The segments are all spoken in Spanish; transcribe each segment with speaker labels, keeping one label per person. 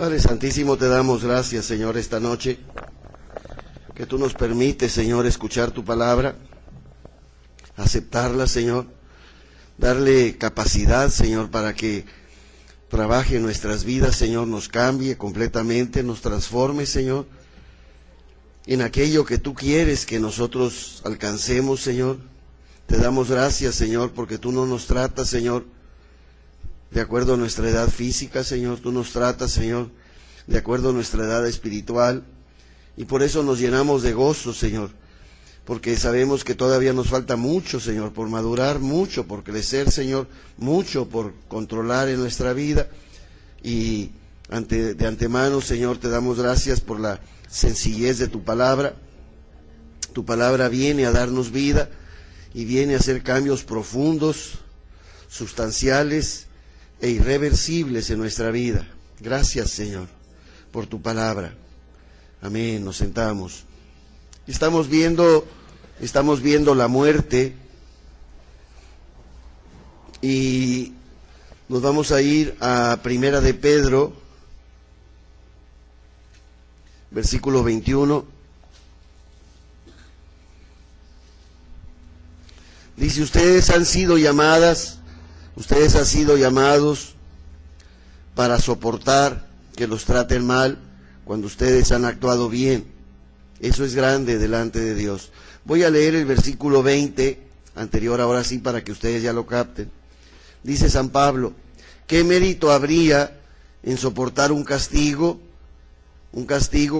Speaker 1: Padre Santísimo, te damos gracias, Señor, esta noche, que tú nos permites, Señor, escuchar tu palabra, aceptarla, Señor, darle capacidad, Señor, para que trabaje en nuestras vidas, Señor, nos cambie completamente, nos transforme, Señor, en aquello que tú quieres que nosotros alcancemos, Señor. Te damos gracias, Señor, porque tú no nos tratas, Señor, de acuerdo a nuestra edad física, Señor. Tú nos tratas, Señor, de acuerdo a nuestra edad espiritual. Y por eso nos llenamos de gozo, Señor, porque sabemos que todavía nos falta mucho, Señor, por madurar, mucho por crecer, Señor, mucho por controlar en nuestra vida. Y de antemano, Señor, te damos gracias por la sencillez de tu palabra. Tu palabra viene a darnos vida y viene a hacer cambios profundos, sustanciales e irreversibles en nuestra vida. Gracias, Señor, por tu palabra. Amén. Nos sentamos. Estamos viendo la muerte y nos vamos a ir a Primera de Pedro, versículo 21. Dice, ustedes han sido llamados para soportar que los traten mal cuando ustedes han actuado bien. Eso es grande delante de Dios. Voy a leer el versículo 20, anterior ahora sí, para que ustedes ya lo capten. Dice San Pablo, ¿qué mérito habría en soportar un castigo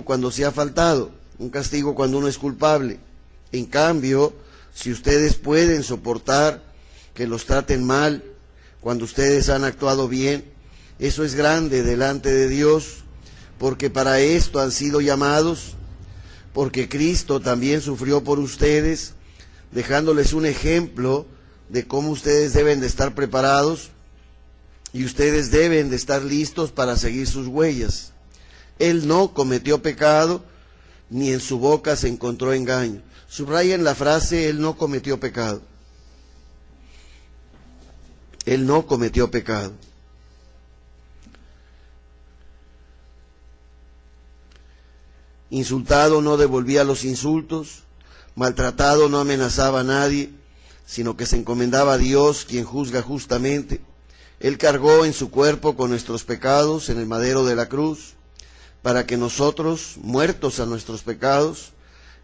Speaker 1: cuando se ha faltado, un castigo cuando uno es culpable? En cambio, si ustedes pueden soportar que los traten mal cuando ustedes han actuado bien, eso es grande delante de Dios, porque para esto han sido llamados, porque Cristo también sufrió por ustedes, dejándoles un ejemplo de cómo ustedes deben de estar preparados y ustedes deben de estar listos para seguir sus huellas. Él no cometió pecado, ni en su boca se encontró engaño. Subrayen la frase, Él no cometió pecado. Él no cometió pecado. Insultado no devolvía los insultos, maltratado no amenazaba a nadie, sino que se encomendaba a Dios, quien juzga justamente. Él cargó en su cuerpo con nuestros pecados en el madero de la cruz, para que nosotros, muertos a nuestros pecados,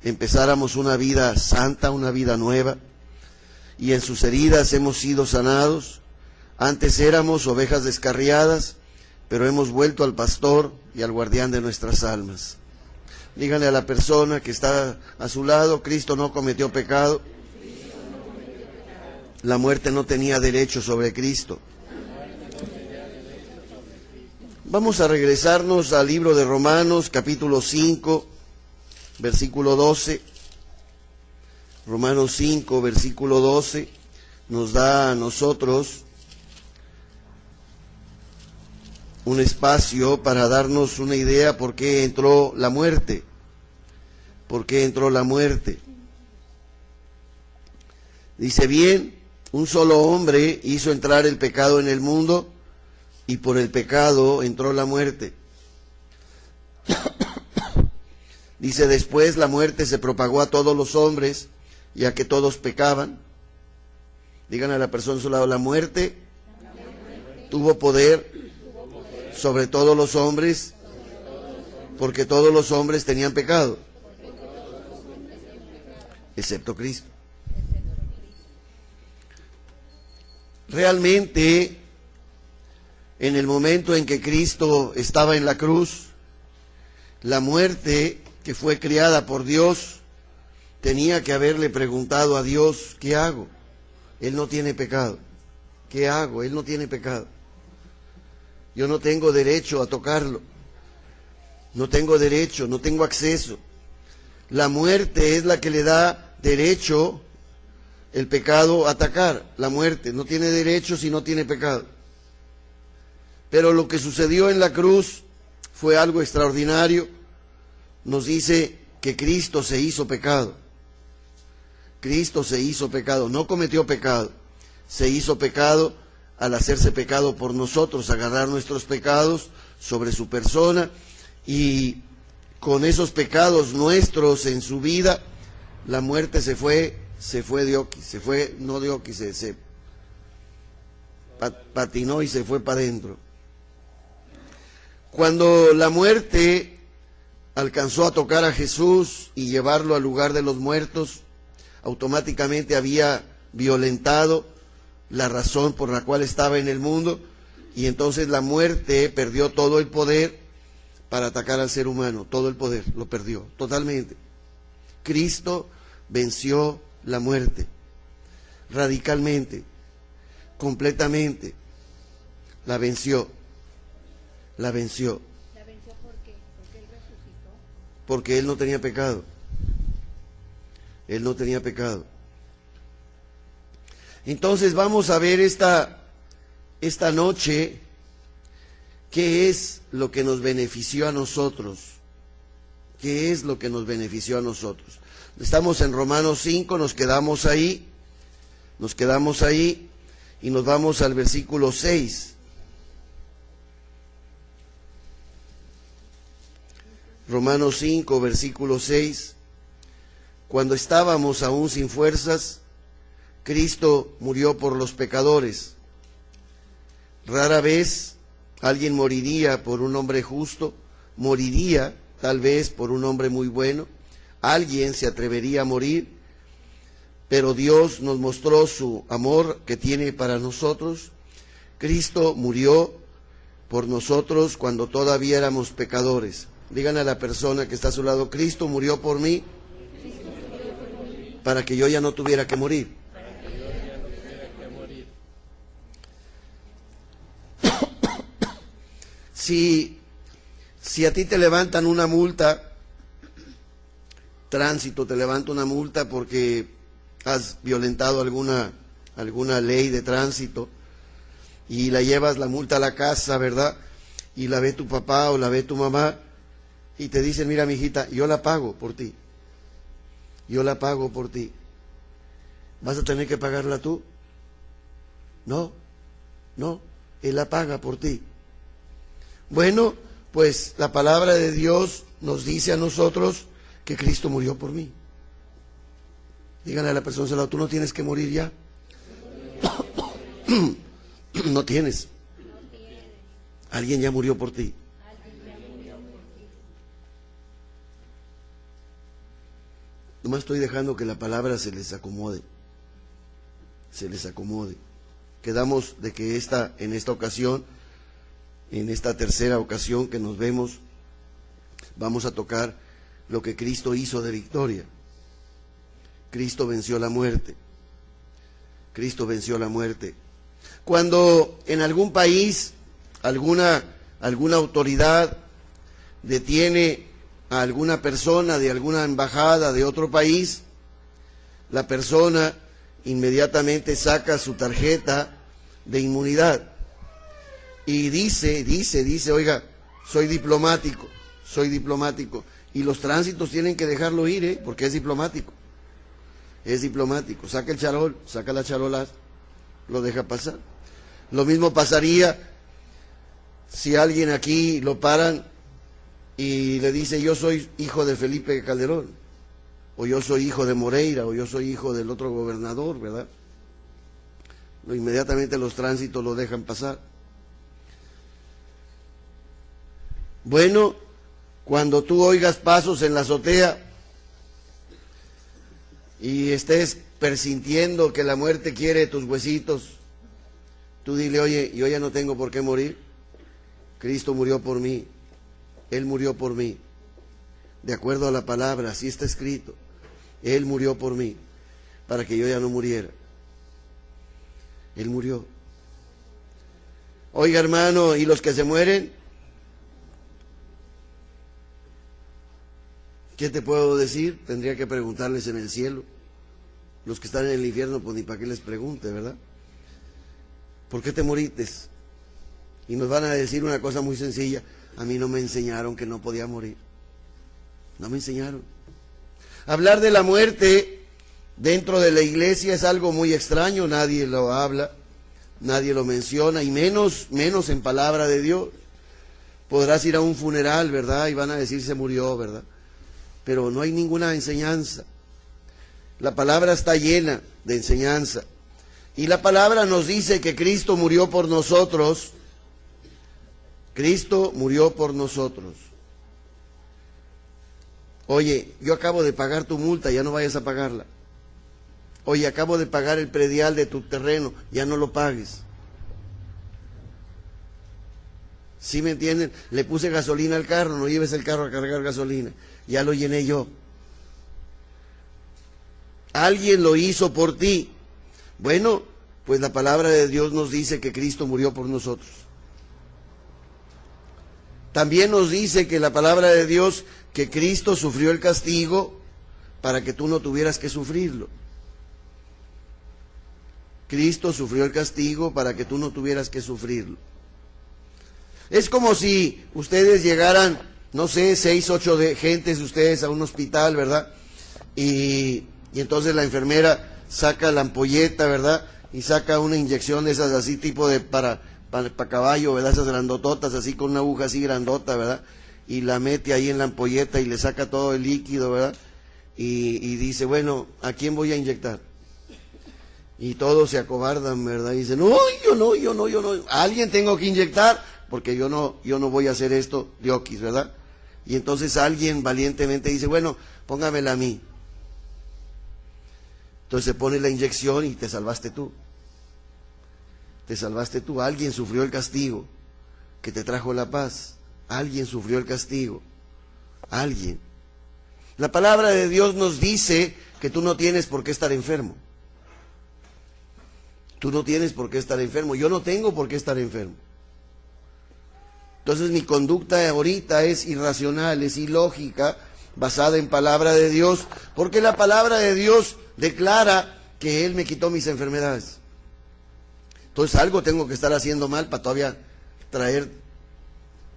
Speaker 1: empezáramos una vida santa, una vida nueva, y en sus heridas hemos sido sanados. Antes éramos ovejas descarriadas, pero hemos vuelto al pastor y al guardián de nuestras almas. Díganle a la persona que está a su lado, Cristo no cometió pecado. La muerte no tenía derecho sobre Cristo. Vamos a regresarnos al libro de Romanos, capítulo 5, versículo 12. Romanos 5, versículo 12, nos da a nosotros un espacio para darnos una idea por qué entró la muerte. ¿Por qué entró la muerte? Dice bien, un solo hombre hizo entrar el pecado en el mundo y por el pecado entró la muerte. Dice después la muerte se propagó a todos los hombres, ya que todos pecaban. Digan a la persona a su lado, la muerte tuvo poder sobre todos los hombres, porque todos los hombres tenían pecado, excepto Cristo. Realmente, en el momento en que Cristo estaba en la cruz, la muerte que fue creada por Dios tenía que haberle preguntado a Dios, ¿qué hago? Él no tiene pecado. ¿Qué hago? Él no tiene pecado. Yo no tengo derecho a tocarlo. No tengo derecho, no tengo acceso. La muerte es la que le da derecho el pecado a atacar. La muerte no tiene derecho si no tiene pecado. Pero lo que sucedió en la cruz fue algo extraordinario. Nos dice que Cristo se hizo pecado. Cristo se hizo pecado, no cometió pecado, se hizo pecado al hacerse pecado por nosotros, agarrar nuestros pecados sobre su persona, y con esos pecados nuestros en su vida, la muerte se fue de Oquis, se patinó y se fue para adentro. Cuando la muerte alcanzó a tocar a Jesús y llevarlo al lugar de los muertos, automáticamente había violentado la razón por la cual estaba en el mundo, y entonces la muerte perdió todo el poder para atacar al ser humano. Todo el poder lo perdió totalmente. Cristo venció la muerte radicalmente, completamente. La venció. ¿La venció
Speaker 2: por qué? ¿Porque Él resucitó?
Speaker 1: Porque Él no tenía pecado. Él no tenía pecado. Entonces vamos a ver esta noche qué es lo que nos benefició a nosotros. ¿Qué es lo que nos benefició a nosotros? Estamos en Romanos 5, nos quedamos ahí y nos vamos al versículo 6. Romanos 5, versículo 6. Cuando estábamos aún sin fuerzas, Cristo murió por los pecadores. Rara vez alguien moriría por un hombre justo, moriría tal vez por un hombre muy bueno, alguien se atrevería a morir, pero Dios nos mostró su amor que tiene para nosotros. Cristo murió por nosotros cuando todavía éramos pecadores. Digan a la persona que está a su lado: Cristo murió por mí para que yo ya no tuviera que morir. Si a ti te levantan una multa, tránsito te levanta una multa porque has violentado alguna ley de tránsito, y la llevas la multa a la casa, ¿verdad? Y la ve tu papá o la ve tu mamá y te dicen: mira, mijita, yo la pago por ti. Yo la pago por ti. ¿Vas a tener que pagarla tú? No, Él la paga por ti. Bueno, pues la palabra de Dios nos dice a nosotros que Cristo murió por mí. Díganle a la persona al lado: tú no tienes que morir ya. No tienes. Alguien ya murió por ti. Nomás estoy dejando que la palabra se les acomode. Quedamos de que en esta ocasión, en esta tercera ocasión que nos vemos, vamos a tocar lo que Cristo hizo de victoria. Cristo venció la muerte. Cristo venció la muerte. Cuando en algún país alguna autoridad detiene a alguna persona de alguna embajada de otro país, la persona inmediatamente saca su tarjeta de inmunidad y dice, oiga, soy diplomático, y los tránsitos tienen que dejarlo ir, porque es diplomático, saca el charol, saca la charola, lo deja pasar. Lo mismo pasaría si alguien aquí lo paran y le dice: yo soy hijo de Felipe Calderón, o yo soy hijo de Moreira, o yo soy hijo del otro gobernador, ¿verdad? Inmediatamente los tránsitos lo dejan pasar. Bueno, cuando tú oigas pasos en la azotea y estés presintiendo que la muerte quiere tus huesitos, tú dile: oye, yo ya no tengo por qué morir. Cristo murió por mí. Él murió por mí. De acuerdo a la palabra, así está escrito. Él murió por mí, para que yo ya no muriera. Él murió. Oiga, hermano, ¿y los que se mueren? ¿Qué te puedo decir? Tendría que preguntarles en el cielo. Los que están en el infierno, pues ni para qué les pregunte, ¿verdad? ¿Por qué te moriste? Y nos van a decir una cosa muy sencilla: a mí no me enseñaron que no podía morir. No me enseñaron. Hablar de la muerte dentro de la iglesia es algo muy extraño, nadie lo habla, nadie lo menciona, y menos en palabra de Dios. Podrás ir a un funeral, ¿verdad? Y van a decir se murió, ¿verdad? Pero no hay ninguna enseñanza. La palabra está llena de enseñanza. Y la palabra nos dice que Cristo murió por nosotros. Cristo murió por nosotros. Oye, yo acabo de pagar tu multa, ya no vayas a pagarla. Oye, acabo de pagar el predial de tu terreno, ya no lo pagues. ¿Sí me entienden? Le puse gasolina al carro, no lleves el carro a cargar gasolina. Ya lo llené yo. Alguien lo hizo por ti. Bueno, pues la palabra de Dios nos dice que Cristo murió por nosotros. También nos dice que la palabra de Dios, que Cristo sufrió el castigo para que tú no tuvieras que sufrirlo. Cristo sufrió el castigo para que tú no tuvieras que sufrirlo. Es como si ustedes llegaran, no sé, 6, 8 gentes de ustedes a un hospital, ¿verdad? Y entonces la enfermera saca la ampolleta, ¿verdad? Y saca una inyección de esas así tipo de para caballo, ¿verdad? Esas grandototas así con una aguja así grandota, ¿verdad? Y la mete ahí en la ampolleta y le saca todo el líquido, ¿verdad? Y dice, bueno, ¿a quién voy a inyectar? Y todos se acobardan, ¿verdad? Y dicen, no, yo no. ¿A alguien tengo que inyectar? Porque yo no voy a hacer esto de oquis, ¿verdad? Y entonces alguien valientemente dice, bueno, póngamela a mí. Entonces se pone la inyección y te salvaste tú. Te salvaste tú. Alguien sufrió el castigo que te trajo la paz. Alguien sufrió el castigo. Alguien. La palabra de Dios nos dice que tú no tienes por qué estar enfermo. Tú no tienes por qué estar enfermo. Yo no tengo por qué estar enfermo. Entonces mi conducta ahorita es irracional, es ilógica, basada en palabra de Dios, porque la palabra de Dios declara que Él me quitó mis enfermedades. Entonces algo tengo que estar haciendo mal para todavía traer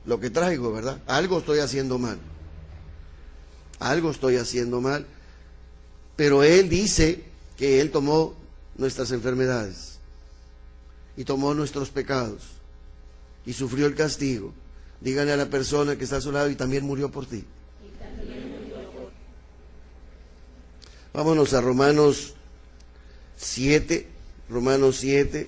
Speaker 1: lo que traigo, ¿verdad? Algo estoy haciendo mal. Algo estoy haciendo mal. Pero Él dice que Él tomó nuestras enfermedades y tomó nuestros pecados y sufrió el castigo. Díganle a la persona que está a su lado, y también murió por ti. Vámonos a Romanos 7, Romanos 7,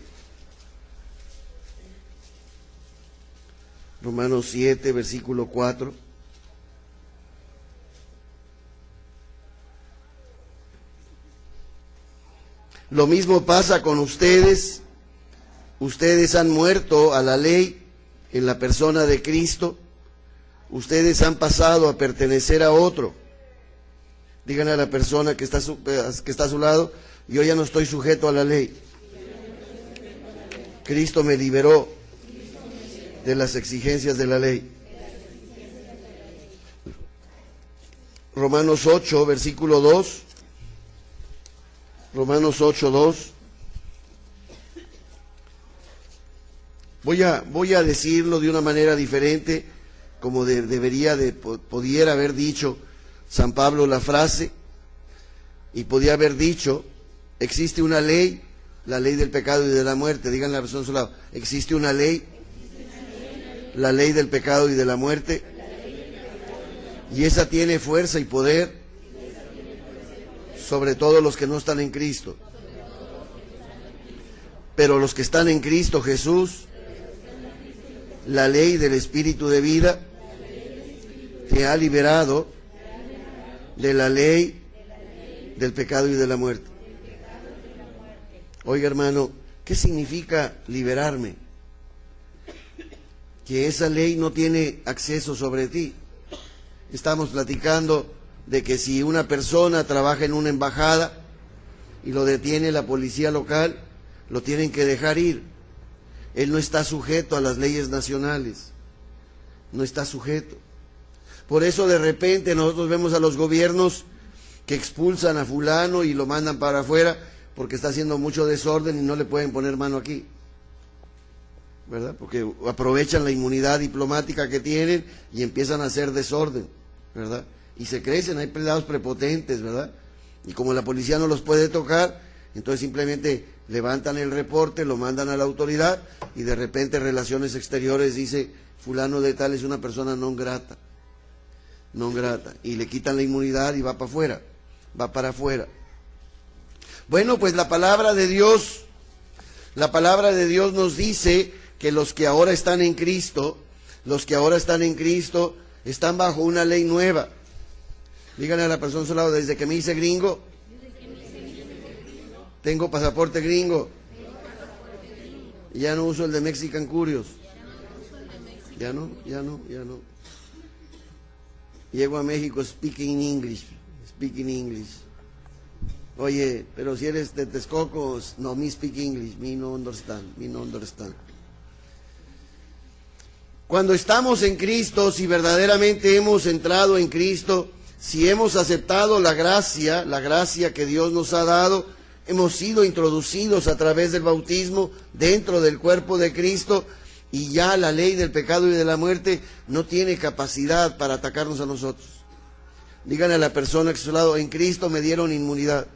Speaker 1: versículo 4. Lo mismo pasa con ustedes. Ustedes han muerto a la ley en la persona de Cristo. Ustedes han pasado a pertenecer a otro. Díganle a la persona que está a su lado, yo ya no estoy sujeto a la ley. Cristo me liberó de las exigencias de la ley. Romanos 8, versículo 2. Romanos 8, 2. Voy a decirlo de una manera diferente, como pudiera haber dicho San Pablo la frase, y podía haber dicho, existe una ley, la ley del pecado y de la muerte. Díganle a la persona a su lado, existe una ley, la ley del pecado y de la muerte, y esa tiene fuerza y poder sobre todos los que no están en Cristo. Pero los que están en Cristo Jesús, la ley del Espíritu de vida te ha liberado de la ley del pecado y de la muerte. Oiga, hermano, ¿qué significa liberarme? Que esa ley no tiene acceso sobre ti. Estamos platicando de que si una persona trabaja en una embajada y lo detiene la policía local, lo tienen que dejar ir. Él no está sujeto a las leyes nacionales. No está sujeto. Por eso de repente nosotros vemos a los gobiernos que expulsan a fulano y lo mandan para afuera porque está haciendo mucho desorden y no le pueden poner mano aquí, ¿verdad? Porque aprovechan la inmunidad diplomática que tienen y empiezan a hacer desorden, ¿verdad? Y se crecen, hay empleados prepotentes, ¿verdad? Y como la policía no los puede tocar, entonces simplemente levantan el reporte, lo mandan a la autoridad y de repente Relaciones Exteriores dice, fulano de tal es una persona non grata, y le quitan la inmunidad y va para afuera, va para afuera. Bueno, pues la palabra de Dios nos dice que los que ahora están en Cristo, están bajo una ley nueva. Díganle a la persona a su lado, desde que me hice gringo, tengo pasaporte gringo. Ya no uso el de Mexican Curious. Ya no. Llego a México speaking English. Oye, pero si eres de Texcoco, no, me speak English, me no understand. Cuando estamos en Cristo, si verdaderamente hemos entrado en Cristo, si hemos aceptado la gracia que Dios nos ha dado, hemos sido introducidos a través del bautismo dentro del cuerpo de Cristo, y ya la ley del pecado y de la muerte no tiene capacidad para atacarnos a nosotros. Díganle a la persona que está a su lado, en Cristo me dieron inmunidad.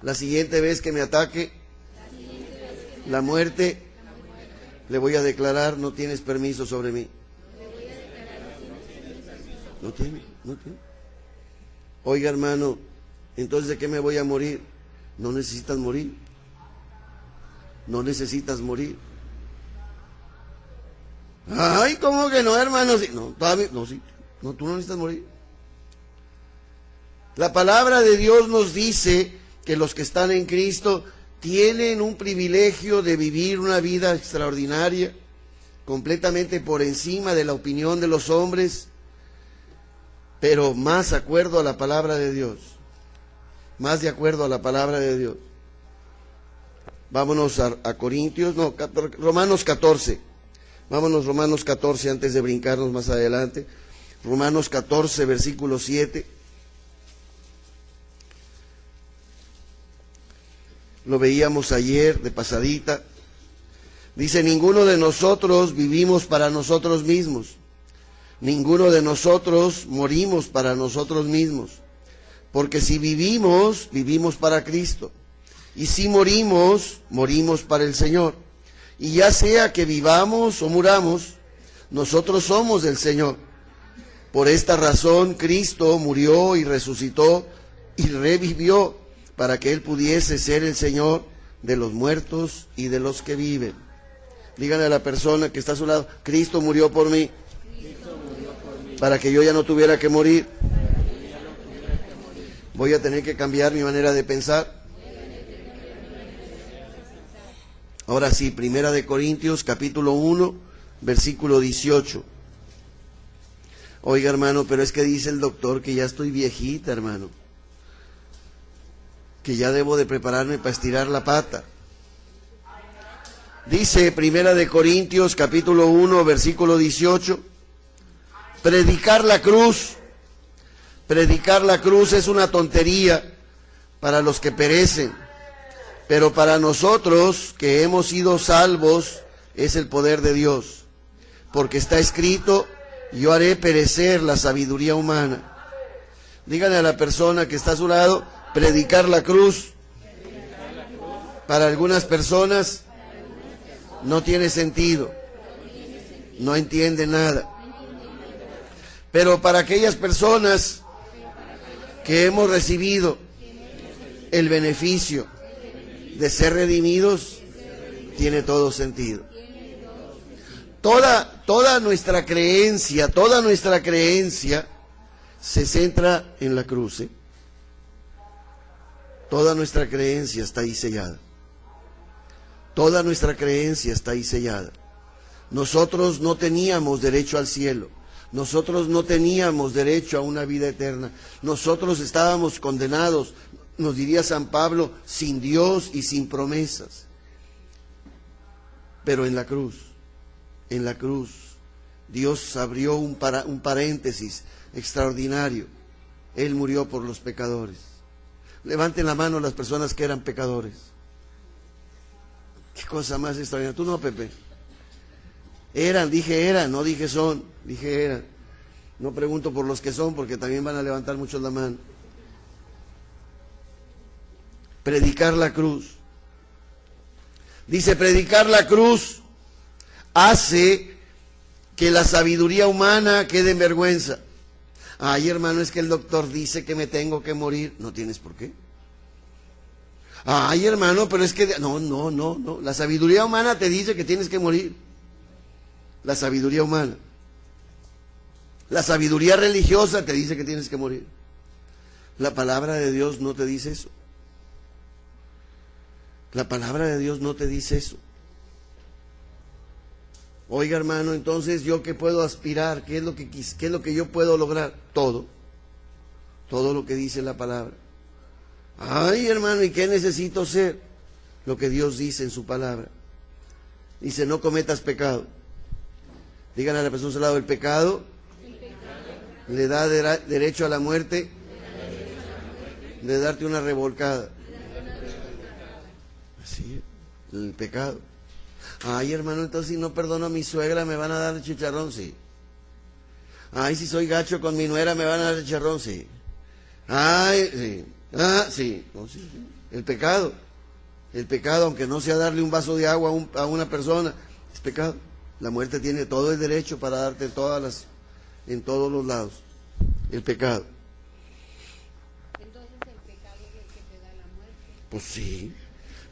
Speaker 1: La siguiente vez que me ataque la muerte, le voy a declarar, no tienes permiso sobre mí. No tiene. Oiga, hermano, entonces ¿de qué me voy a morir? No necesitas morir. Ay, ¿cómo que no, hermano? Sí. No, tú no necesitas morir. La palabra de Dios nos dice que los que están en Cristo tienen un privilegio de vivir una vida extraordinaria, completamente por encima de la opinión de los hombres, pero más de acuerdo a la palabra de Dios. Vámonos a Corintios, Romanos 14. Vámonos Romanos 14 antes de brincarnos más adelante. Romanos 14, versículo 7. Lo veíamos ayer de pasadita. Dice, ninguno de nosotros vivimos para nosotros mismos. Ninguno de nosotros morimos para nosotros mismos. Porque si vivimos, vivimos para Cristo. Y si morimos, morimos para el Señor. Y ya sea que vivamos o muramos, nosotros somos del Señor. Por esta razón, Cristo murió y resucitó y revivió para que Él pudiese ser el Señor de los muertos y de los que viven. Díganle a la persona que está a su lado, Cristo murió por mí, para que yo ya no tuviera que morir. Voy a tener que cambiar mi manera de pensar. Ahora sí, Primera de Corintios, capítulo 1, versículo 18. Oiga, hermano, pero es que dice el doctor que ya estoy viejita, hermano, que ya debo de prepararme para estirar la pata. Dice Primera de Corintios, capítulo 1, versículo 18, predicar la cruz es una tontería para los que perecen, pero para nosotros que hemos sido salvos es el poder de Dios, porque está escrito, yo haré perecer la sabiduría humana. Díganle a la persona que está a su lado, predicar la cruz para algunas personas no tiene sentido, no entiende nada, pero para aquellas personas que hemos recibido el beneficio de ser redimidos, tiene todo sentido. Toda nuestra creencia se centra en la cruz, ¿eh? Toda nuestra creencia está ahí sellada. Nosotros no teníamos derecho al cielo. Nosotros no teníamos derecho a una vida eterna. Nosotros estábamos condenados, nos diría San Pablo, sin Dios y sin promesas. Pero en la cruz, Dios abrió un paréntesis extraordinario. Él murió por los pecadores. Levanten la mano las personas que eran pecadores. Qué cosa más extraordinaria. Tú no, Pepe. Dije eran, no dije son, dije eran. No pregunto por los que son, porque también van a levantar muchos la mano. Predicar la cruz. Dice, predicar la cruz hace que la sabiduría humana quede en vergüenza. Ay, hermano, es que el doctor dice que me tengo que morir. No tienes por qué. Ay, hermano, pero es que... No. La sabiduría humana te dice que tienes que morir. La sabiduría humana. La sabiduría religiosa te dice que tienes que morir. La palabra de Dios no te dice eso. La palabra de Dios no te dice eso. Oiga, hermano, entonces, ¿yo qué puedo aspirar? ¿Qué es lo que yo puedo lograr? Todo. Todo lo que dice la palabra. Ay, hermano, ¿y qué necesito ser? Lo que Dios dice en su palabra. Dice, no cometas pecado. Díganle a la persona a su lado, el pecado le da derecho a la muerte de darte una revolcada. Así es, el pecado. Ay, hermano, entonces si no perdono a mi suegra, ¿me van a dar chicharrón? Sí. Ay, si soy gacho con mi nuera, ¿me van a dar chicharrón? Sí. Ay, sí. Ah, sí. No, sí. El pecado, aunque no sea darle un vaso de agua a una persona, es pecado. La muerte tiene todo el derecho para darte en todos los lados. El pecado.
Speaker 2: Entonces el pecado es el que te da la muerte.
Speaker 1: Pues sí.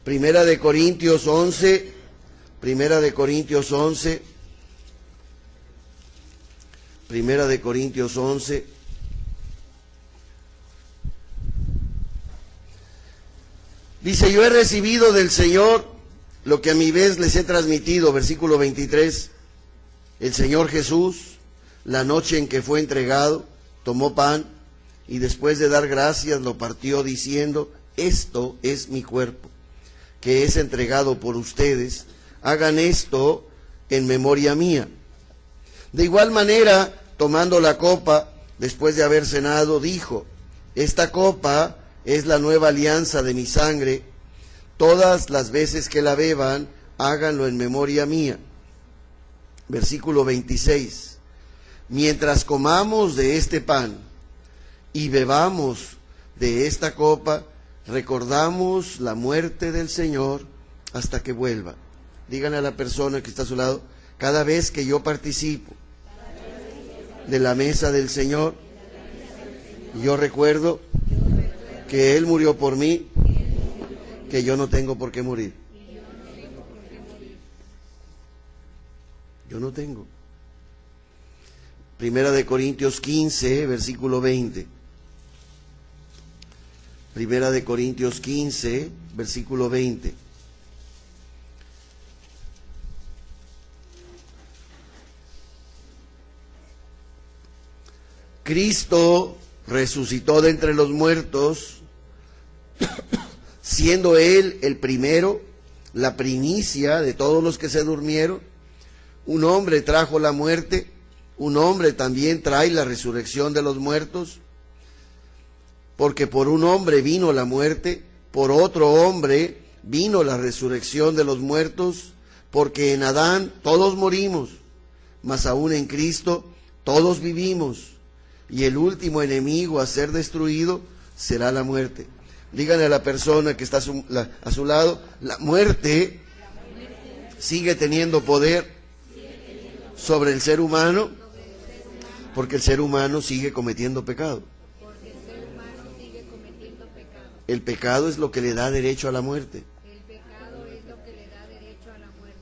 Speaker 1: Primera de Corintios 11. Primera de Corintios 11. Primera de Corintios 11. Dice, yo he recibido del Señor lo que a mi vez les he transmitido, versículo 23. El Señor Jesús, la noche en que fue entregado, tomó pan y después de dar gracias lo partió diciendo, esto es mi cuerpo, que es entregado por ustedes, hagan esto en memoria mía. De igual manera, tomando la copa, después de haber cenado, dijo, esta copa es la nueva alianza de mi sangre, todas las veces que la beban, háganlo en memoria mía. Versículo 26. Mientras comamos de este pan y bebamos de esta copa, recordamos la muerte del Señor hasta que vuelva. Díganle a la persona que está a su lado, cada vez que yo participo de la mesa del Señor, yo recuerdo que Él murió por mí, que yo no tengo por qué morir. Yo no tengo. Primera de Corintios 15, versículo 20. Primera de Corintios 15, versículo 20. Cristo resucitó de entre los muertos, siendo Él el primero, la primicia de todos los que se durmieron. Un hombre trajo la muerte, un hombre también trae la resurrección de los muertos, porque por un hombre vino la muerte, por otro hombre vino la resurrección de los muertos, porque en Adán todos morimos, mas aún en Cristo todos vivimos, y el último enemigo a ser destruido será la muerte. Díganle a la persona que está a su lado, la muerte sigue teniendo poder sobre el ser humano, porque el ser humano sigue cometiendo pecado. El pecado es lo que le da derecho a la muerte.
Speaker 2: El pecado es lo que le da derecho a la muerte.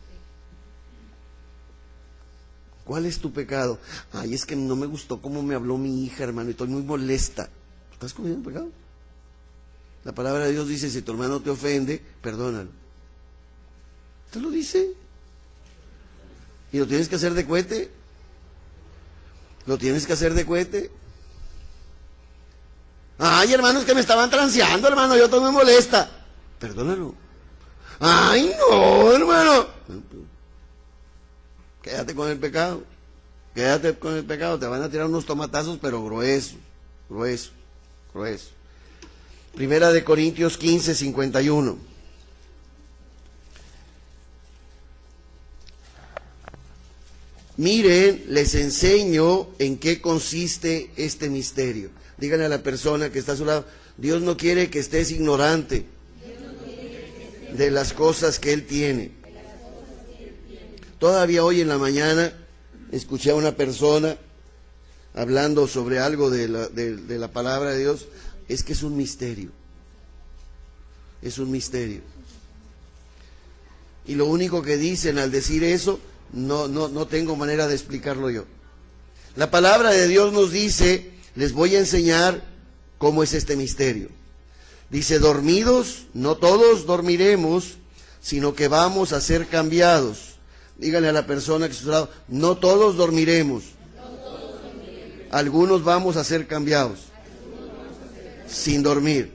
Speaker 1: ¿Cuál es tu pecado? Ay, es que no me gustó cómo me habló mi hija, hermano, y estoy muy molesta. ¿Estás cometiendo pecado? La palabra de Dios dice, si tu hermano te ofende, perdónalo. ¿Te lo dice? ¿Y lo tienes que hacer de cohete? ¿Lo tienes que hacer de cohete? Ay, hermano, es que me estaban transeando, hermano, yo estoy muy molesta. Perdónalo. Ay, no, hermano. Quédate con el pecado. Quédate con el pecado. Te van a tirar unos tomatazos, pero gruesos, gruesos, gruesos. Primera de Corintios 15, 51. Miren, les enseño en qué consiste este misterio. Díganle a la persona que está a su lado, Dios no quiere que estés ignorante de las cosas que Él tiene. Todavía hoy en la mañana escuché a una persona hablando sobre algo de la palabra de Dios. Es que es un misterio. Es un misterio. Y lo único que dicen al decir eso, no tengo manera de explicarlo yo. La palabra de Dios nos dice, les voy a enseñar cómo es este misterio. Dice, dormidos, no todos dormiremos, sino que vamos a ser cambiados. Díganle a la persona que está a su lado, no todos dormiremos. Algunos vamos a ser cambiados. Sin dormir.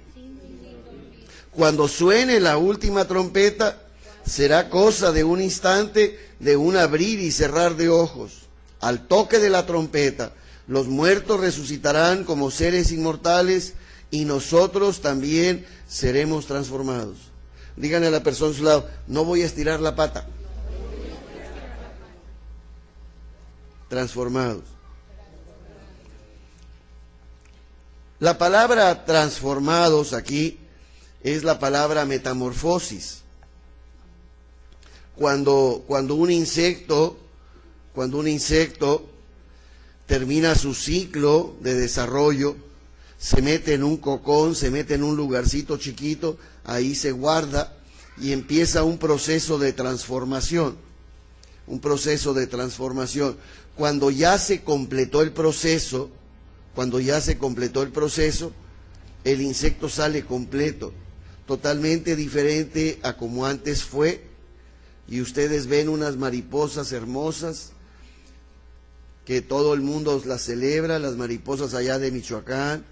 Speaker 1: Cuando suene la última trompeta, será cosa de un instante, de un abrir y cerrar de ojos. Al toque de la trompeta, los muertos resucitarán como seres inmortales y nosotros también seremos transformados. Díganle a la persona a su lado, no voy a estirar la pata. Transformados. La palabra transformados aquí es la palabra metamorfosis. Cuando un insecto termina su ciclo de desarrollo, se mete en un cocón, se mete en un lugarcito chiquito, ahí se guarda y empieza un proceso de transformación. Un proceso de transformación. Cuando ya se completó el proceso, el insecto sale completo, totalmente diferente a como antes fue. Y ustedes ven unas mariposas hermosas que todo el mundo las celebra, las mariposas allá de Michoacán,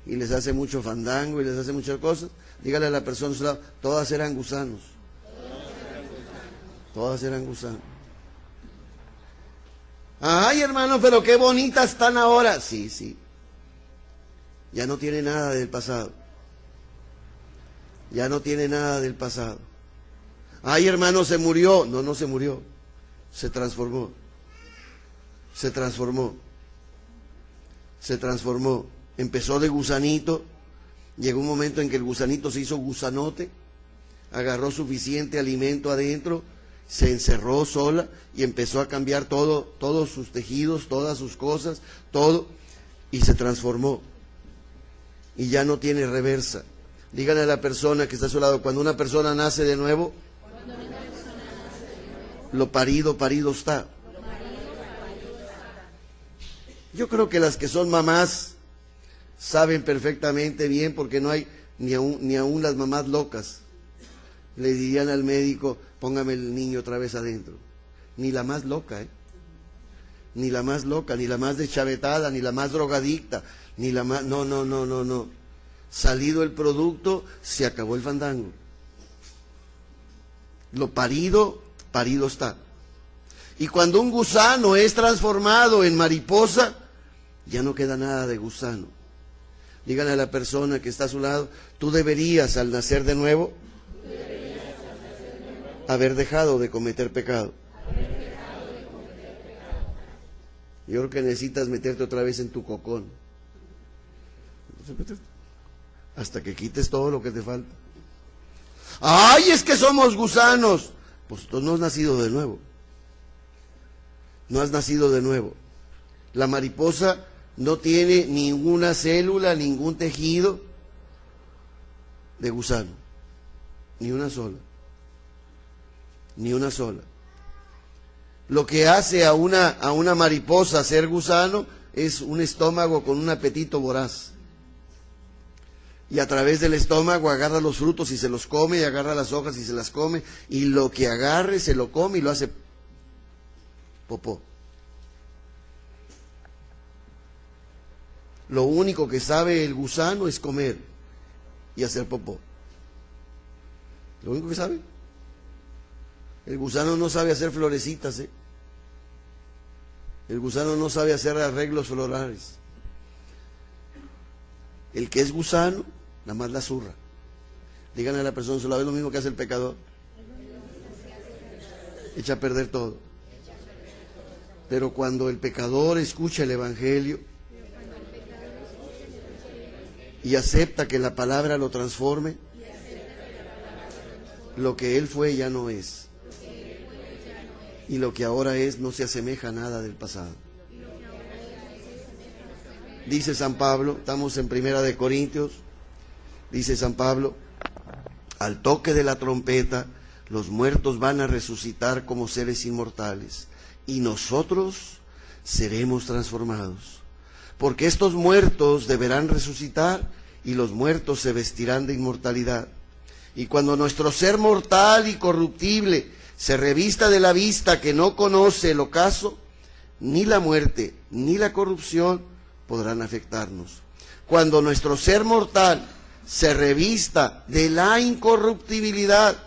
Speaker 1: y les hace mucho fandango y les hace muchas cosas. Dígale a la persona a su lado, todas eran gusanos. Todas eran gusanos. Ay, hermano, pero qué bonitas están ahora. Sí. Ya no tiene nada del pasado. Ya no tiene nada del pasado. Ay, hermano, se murió. No se murió. Se transformó. Se transformó. Empezó de gusanito. Llegó un momento en que el gusanito se hizo gusanote. Agarró suficiente alimento adentro. Se encerró sola y empezó a cambiar todos sus tejidos, todas sus cosas, todo. Y se transformó. Y ya no tiene reversa. Díganle a la persona que está a su lado, cuando una persona nace de nuevo, lo parido está. Yo creo que las que son mamás saben perfectamente bien, porque no hay ni aún las mamás locas le dirían al médico, póngame el niño otra vez adentro. Ni la más loca, ni la más loca, ni la más deschavetada, ni la más drogadicta, ni la más... No. Salido el producto, se acabó el fandango. Lo parido está. Y cuando un gusano es transformado en mariposa, ya no queda nada de gusano. Díganle a la persona que está a su lado, tú deberías, al nacer de nuevo, haber dejado de cometer pecado. Yo creo que necesitas meterte otra vez en tu cocón. Hasta que quites todo lo que te falta. ¡Ay, es que somos gusanos! Pues tú no has nacido de nuevo. No has nacido de nuevo. La mariposa no tiene ninguna célula, ningún tejido de gusano. Ni una sola. Ni una sola. Lo que hace a una mariposa ser gusano es un estómago con un apetito voraz. Y a través del estómago agarra los frutos y se los come, y agarra las hojas y se las come, y lo que agarre se lo come y lo hace popó. Lo único que sabe el gusano es comer y hacer popó. Lo único que sabe. El gusano no sabe hacer florecitas, El gusano no sabe hacer arreglos florales. El que es gusano, nada más la zurra. Díganle a la persona a su lado, es lo mismo que hace el pecador. Echa a perder todo. Pero cuando el pecador escucha el Evangelio y acepta que la palabra lo transforme, Lo que Él fue ya no es. Y lo que ahora es no se asemeja a nada del pasado. Dice San Pablo, estamos en 1 de Corintios, dice San Pablo, al toque de la trompeta, los muertos van a resucitar como seres inmortales, y nosotros seremos transformados. Porque estos muertos deberán resucitar, y los muertos se vestirán de inmortalidad. Y cuando nuestro ser mortal y corruptible se revista de la vista que no conoce el ocaso, ni la muerte ni la corrupción podrán afectarnos. Cuando nuestro ser mortal se revista de la incorruptibilidad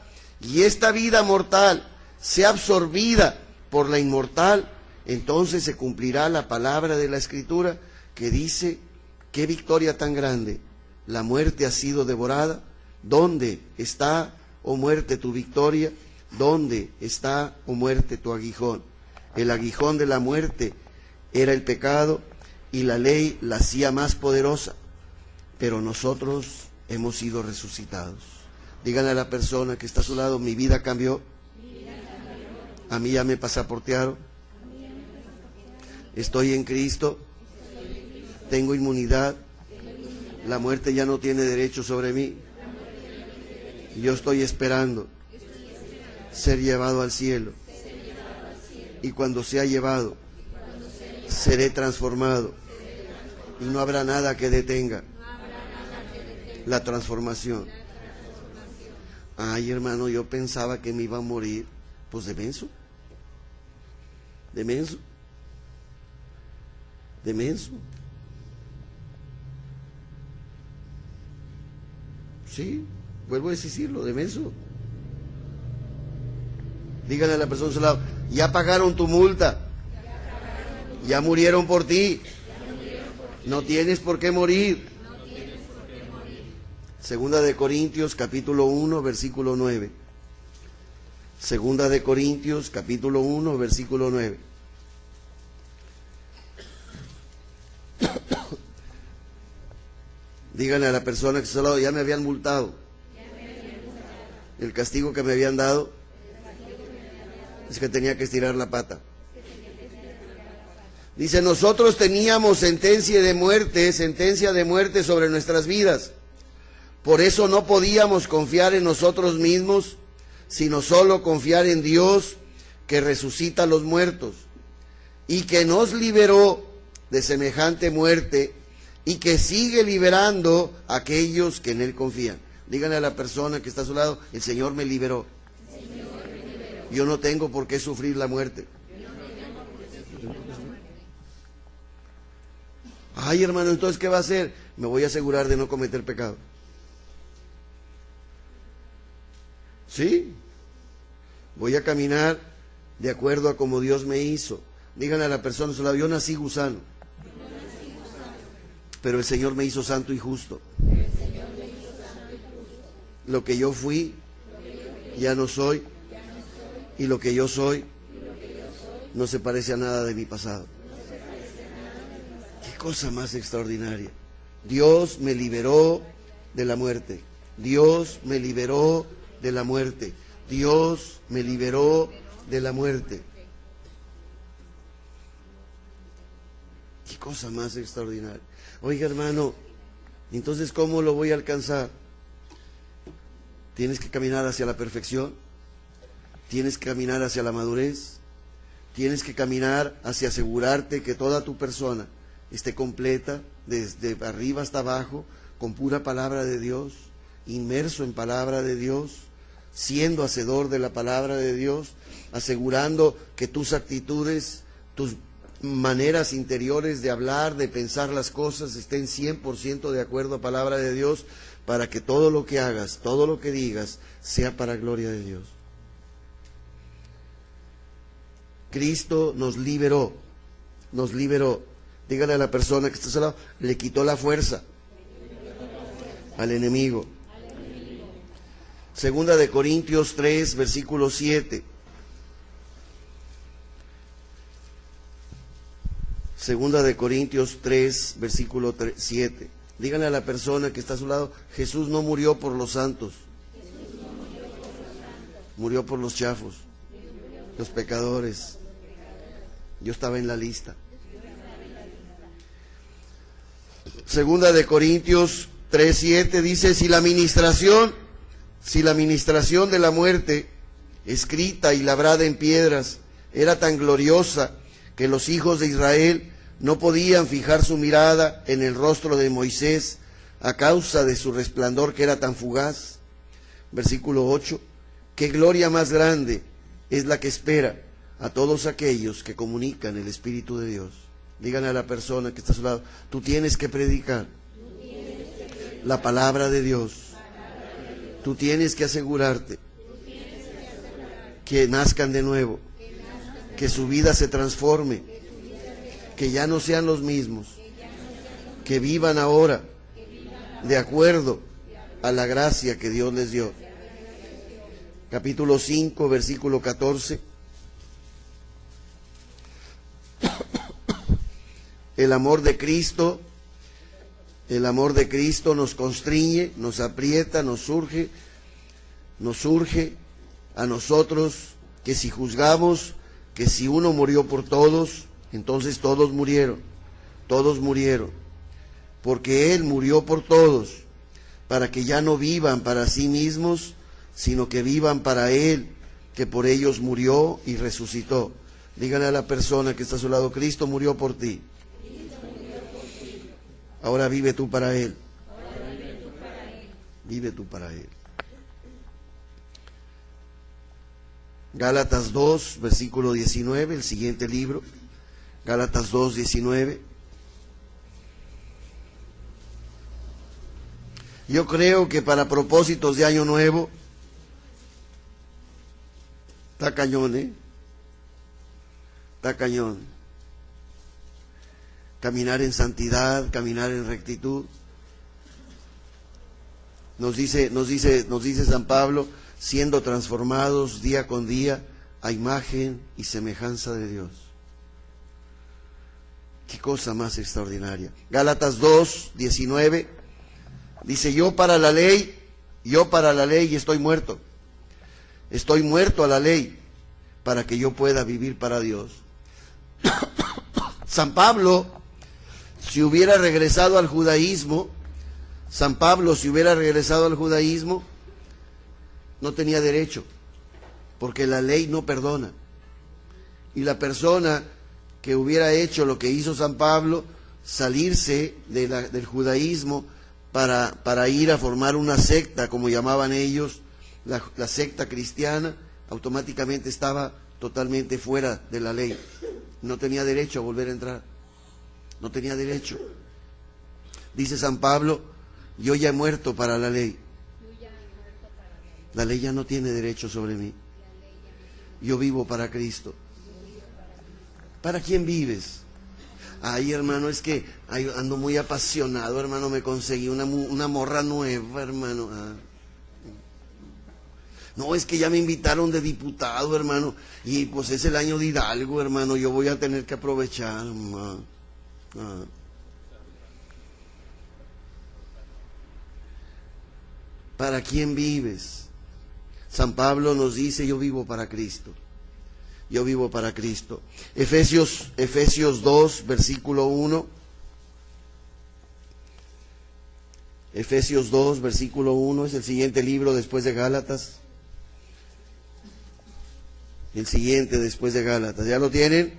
Speaker 1: y esta vida mortal sea absorbida por la inmortal, entonces se cumplirá la palabra de la Escritura que dice: qué victoria tan grande, la muerte ha sido devorada. ¿Dónde está, oh muerte, tu victoria? ¿Dónde está, oh muerte, tu aguijón? El aguijón de la muerte era el pecado y la ley la hacía más poderosa, pero nosotros hemos sido resucitados. Díganle a la persona que está a su lado: mi vida cambió, a mí ya me pasaportearon, estoy en Cristo, tengo inmunidad, la muerte ya no tiene derecho sobre mí. Yo estoy esperando ser llevado al cielo. Y cuando sea llevado, seré transformado. Y no habrá nada que detenga la transformación. Ay, hermano, yo pensaba que me iba a morir. Pues de menso. De menso. De menso. Sí. Vuelvo a decirlo, de menso. Díganle a la persona a su lado: ya pagaron tu multa, ya murieron por ti, no tienes por qué morir. Segunda de Corintios capítulo 1 versículo 9. Segunda de Corintios capítulo 1 versículo 9. Díganle a la persona que está a su lado: ya me habían multado. El castigo que me habían dado es que tenía que estirar la pata. Dice: nosotros teníamos sentencia de muerte sobre nuestras vidas. Por eso no podíamos confiar en nosotros mismos, sino solo confiar en Dios, que resucita a los muertos y que nos liberó de semejante muerte y que sigue liberando a aquellos que en Él confían. Díganle a la persona que está a su lado: el Señor me liberó. Yo no tengo por qué sufrir la muerte. Ay, hermano, entonces ¿qué va a hacer? Me voy a asegurar de no cometer pecado. ¿Sí? Voy a caminar de acuerdo a como Dios me hizo. Díganle a la persona a su lado: yo nací gusano, pero el Señor me hizo santo y justo. Lo que yo fui, ya no soy, y lo que yo soy, no se parece a nada de mi pasado. Qué cosa más extraordinaria. Dios me liberó de la muerte. Dios me liberó de la muerte. Dios me liberó de la muerte. Qué cosa más extraordinaria. Oiga, hermano, entonces ¿cómo lo voy a alcanzar? Tienes que caminar hacia la perfección, tienes que caminar hacia la madurez, tienes que caminar hacia asegurarte que toda tu persona esté completa, desde arriba hasta abajo, con pura palabra de Dios, inmerso en palabra de Dios, siendo hacedor de la palabra de Dios, asegurando que tus actitudes, tus maneras interiores de hablar, de pensar las cosas, estén 100% de acuerdo a palabra de Dios, para que todo lo que hagas, todo lo que digas, sea para gloria de Dios. Cristo nos liberó, nos liberó. Dígale a la persona que está a su lado: le quitó la fuerza al enemigo. Segunda de Corintios 3, versículo 7. Segunda de Corintios 3, versículo 7. Díganle a la persona que está a su lado: Jesús no murió por los santos. Murió por los chafos, los pecadores. Yo estaba en la lista. Segunda de Corintios 3:7 dice, si la ministración de la muerte, escrita y labrada en piedras, era tan gloriosa que los hijos de Israel no podían fijar su mirada en el rostro de Moisés a causa de su resplandor que era tan fugaz. Versículo 8, qué gloria más grande es la que espera a todos aquellos que comunican el Espíritu de Dios. Díganle a la persona que está a su lado, tú tienes que predicar la palabra de Dios. Tú tienes que asegurarte que nazcan de nuevo, que su vida se transforme, que ya no sean los mismos, que vivan ahora de acuerdo a la gracia que Dios les dio. Capítulo 5, versículo 14. El amor de Cristo nos constriñe, nos aprieta, nos urge a nosotros que si juzgamos que si uno murió por todos, entonces todos murieron, porque Él murió por todos, para que ya no vivan para sí mismos, sino que vivan para Él, que por ellos murió y resucitó. Díganle a la persona que está a su lado, Cristo murió por ti. Ahora vive tú para Él. Vive tú para Él. Gálatas 2, versículo 19, el siguiente libro. Gálatas 2, 19. Yo creo que para propósitos de año nuevo, está cañón, está cañón. Caminar en santidad, caminar en rectitud. Nos dice San Pablo, siendo transformados día con día a imagen y semejanza de Dios. Qué cosa más extraordinaria. Gálatas 2, 19, dice, yo para la ley estoy muerto. Estoy muerto a la ley para que yo pueda vivir para Dios. San Pablo, si hubiera regresado al judaísmo, no tenía derecho, porque la ley no perdona. Y la persona que hubiera hecho lo que hizo San Pablo, salirse del judaísmo para ir a formar una secta, como llamaban ellos, la secta cristiana, automáticamente estaba totalmente fuera de la ley. No tenía derecho a volver a entrar. No tenía derecho. Dice San Pablo, yo ya he muerto para la ley. La ley ya no tiene derecho sobre mí. Yo vivo para Cristo. ¿Para quién vives? Ay, hermano, es que ando muy apasionado, hermano, me conseguí una morra nueva, hermano. No, es que ya me invitaron de diputado, hermano, y pues es el año de Hidalgo, hermano, yo voy a tener que aprovechar. ¿Para quién vives? San Pablo nos dice, yo vivo para Cristo. Yo vivo para Cristo. Efesios 2, versículo 1. Efesios 2, versículo 1 es el siguiente libro después de Gálatas. El siguiente después de Gálatas. ¿Ya lo tienen?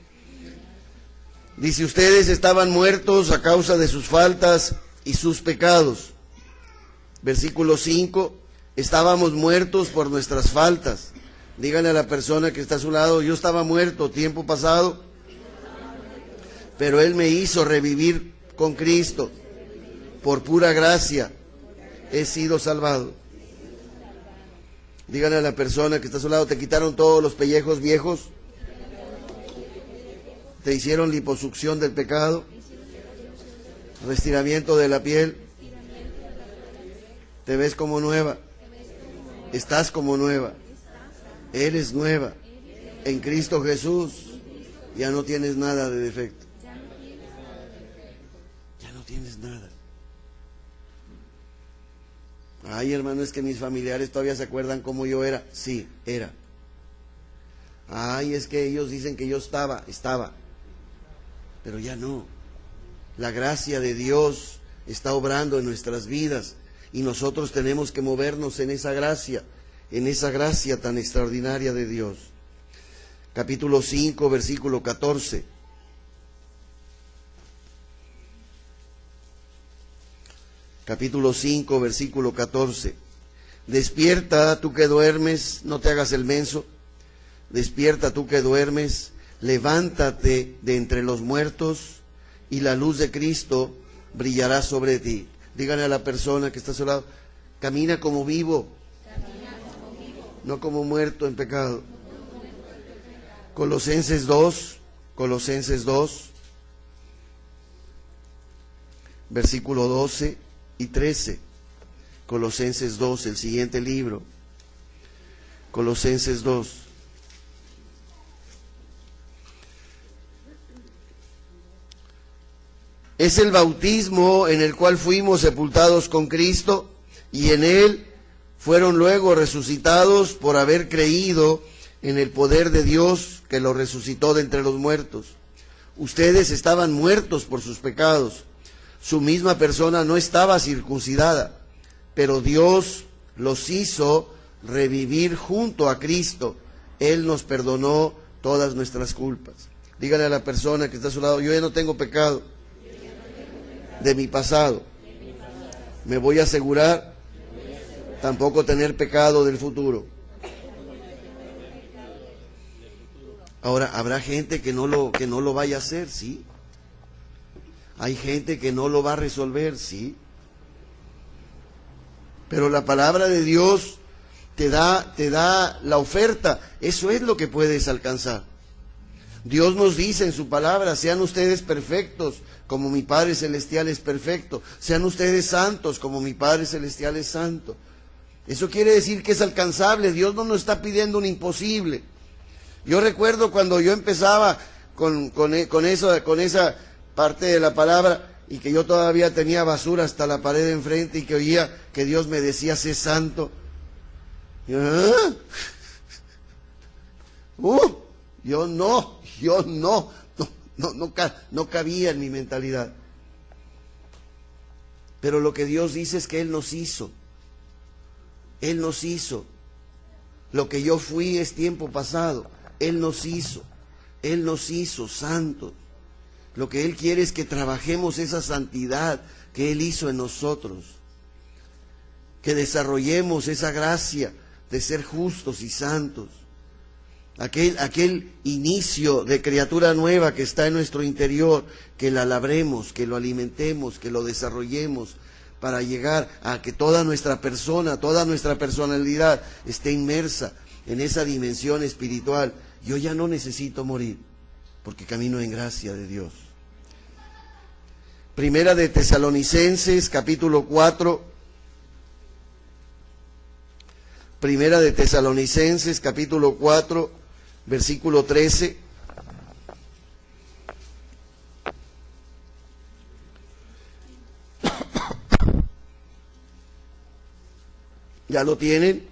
Speaker 1: Dice, ustedes estaban muertos a causa de sus faltas y sus pecados. Versículo 5, estábamos muertos por nuestras faltas. Díganle a la persona que está a su lado, yo estaba muerto tiempo pasado, pero Él me hizo revivir con Cristo. Por pura gracia he sido salvado. Díganle a la persona que está a su lado, te quitaron todos los pellejos viejos, te hicieron liposucción del pecado, reestiramiento de la piel, te ves como nueva, estás como nueva, eres nueva, en Cristo Jesús, ya no tienes nada de defecto, ya no tienes nada. Ay, hermano, es que mis familiares todavía se acuerdan cómo yo era. Sí, era. Ay, es que ellos dicen que yo estaba. Pero ya no. La gracia de Dios está obrando en nuestras vidas y nosotros tenemos que movernos en esa gracia tan extraordinaria de Dios. Capítulo 5, versículo 14. Capítulo 5, versículo 14. Despierta tú que duermes, no te hagas el menso. Despierta tú que duermes, levántate de entre los muertos y la luz de Cristo brillará sobre ti. Díganle a la persona que está a su lado, camina como vivo, no como muerto en pecado. Colosenses 2, versículo 12 y 13. Colosenses 2, el siguiente libro. Colosenses 2. Es el bautismo en el cual fuimos sepultados con Cristo y en él fueron luego resucitados por haber creído en el poder de Dios que lo resucitó de entre los muertos. Ustedes estaban muertos por sus pecados. Su misma persona no estaba circuncidada, pero Dios los hizo revivir junto a Cristo. Él nos perdonó todas nuestras culpas. Dígale a la persona que está a su lado, yo ya no tengo pecado de mi pasado. Me voy a asegurar tampoco tener pecado del futuro. Ahora, habrá gente que no lo vaya a hacer, sí. Hay gente que no lo va a resolver, sí. Pero la palabra de Dios te da la oferta. Eso es lo que puedes alcanzar. Dios nos dice en su palabra, sean ustedes perfectos como mi Padre Celestial es perfecto. Sean ustedes santos como mi Padre Celestial es santo. Eso quiere decir que es alcanzable. Dios no nos está pidiendo un imposible. Yo recuerdo cuando yo empezaba con esa parte de la palabra y que yo todavía tenía basura hasta la pared de enfrente y que oía que Dios me decía, sé santo. Yo no cabía en mi mentalidad. Pero lo que Dios dice es que Él nos hizo. Él nos hizo. Lo que yo fui es tiempo pasado. Él nos hizo santos. Lo que Él quiere es que trabajemos esa santidad que Él hizo en nosotros. Que desarrollemos esa gracia de ser justos y santos. Aquel inicio de criatura nueva que está en nuestro interior, que la labremos, que lo alimentemos, que lo desarrollemos, para llegar a que toda nuestra persona, toda nuestra personalidad esté inmersa en esa dimensión espiritual. Yo ya no necesito morir, porque camino en gracia de Dios. Primera de Tesalonicenses, capítulo 4. Primera de Tesalonicenses, capítulo 4, versículo 13. ¿Ya lo tienen?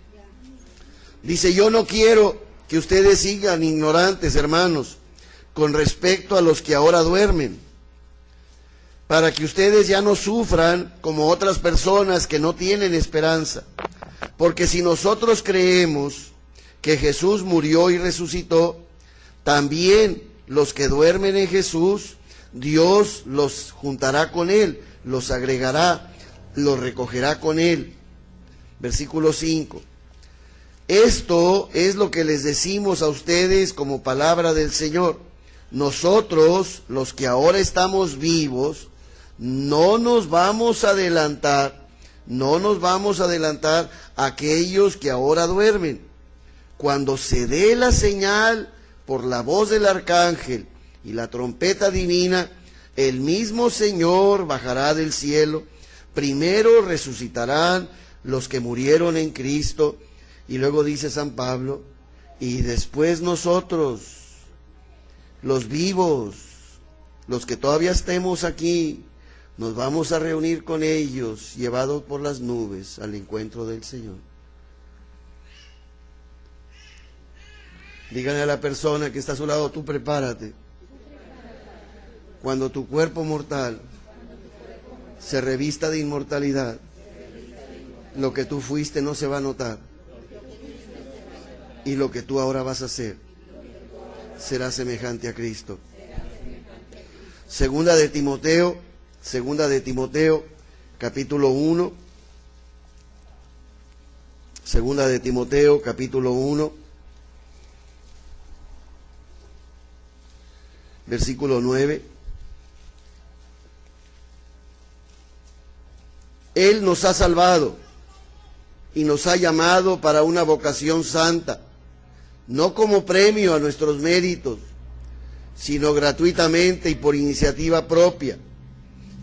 Speaker 1: Dice, yo no quiero que ustedes sigan ignorantes, hermanos, con respecto a los que ahora duermen, para que ustedes ya no sufran como otras personas que no tienen esperanza. Porque si nosotros creemos que Jesús murió y resucitó, también los que duermen en Jesús, Dios los juntará con Él, los agregará, los recogerá con Él. Versículo 5. Esto es lo que les decimos a ustedes como palabra del Señor. Nosotros, los que ahora estamos vivos, no nos vamos a adelantar a aquellos que ahora duermen. Cuando se dé la señal por la voz del arcángel y la trompeta divina, el mismo Señor bajará del cielo. Primero resucitarán los que murieron en Cristo, y luego dice San Pablo, y después nosotros, los vivos, los que todavía estemos aquí, nos vamos a reunir con ellos, llevados por las nubes al encuentro del Señor. Díganle a la persona que está a su lado, tú prepárate. Cuando tu cuerpo mortal se revista de inmortalidad, lo que tú fuiste no se va a notar. Y lo que tú ahora vas a hacer será semejante a Cristo. Segunda de Timoteo, capítulo 1. Segunda de Timoteo, capítulo 1, versículo 9. Él nos ha salvado y nos ha llamado para una vocación santa, no como premio a nuestros méritos, sino gratuitamente y por iniciativa propia.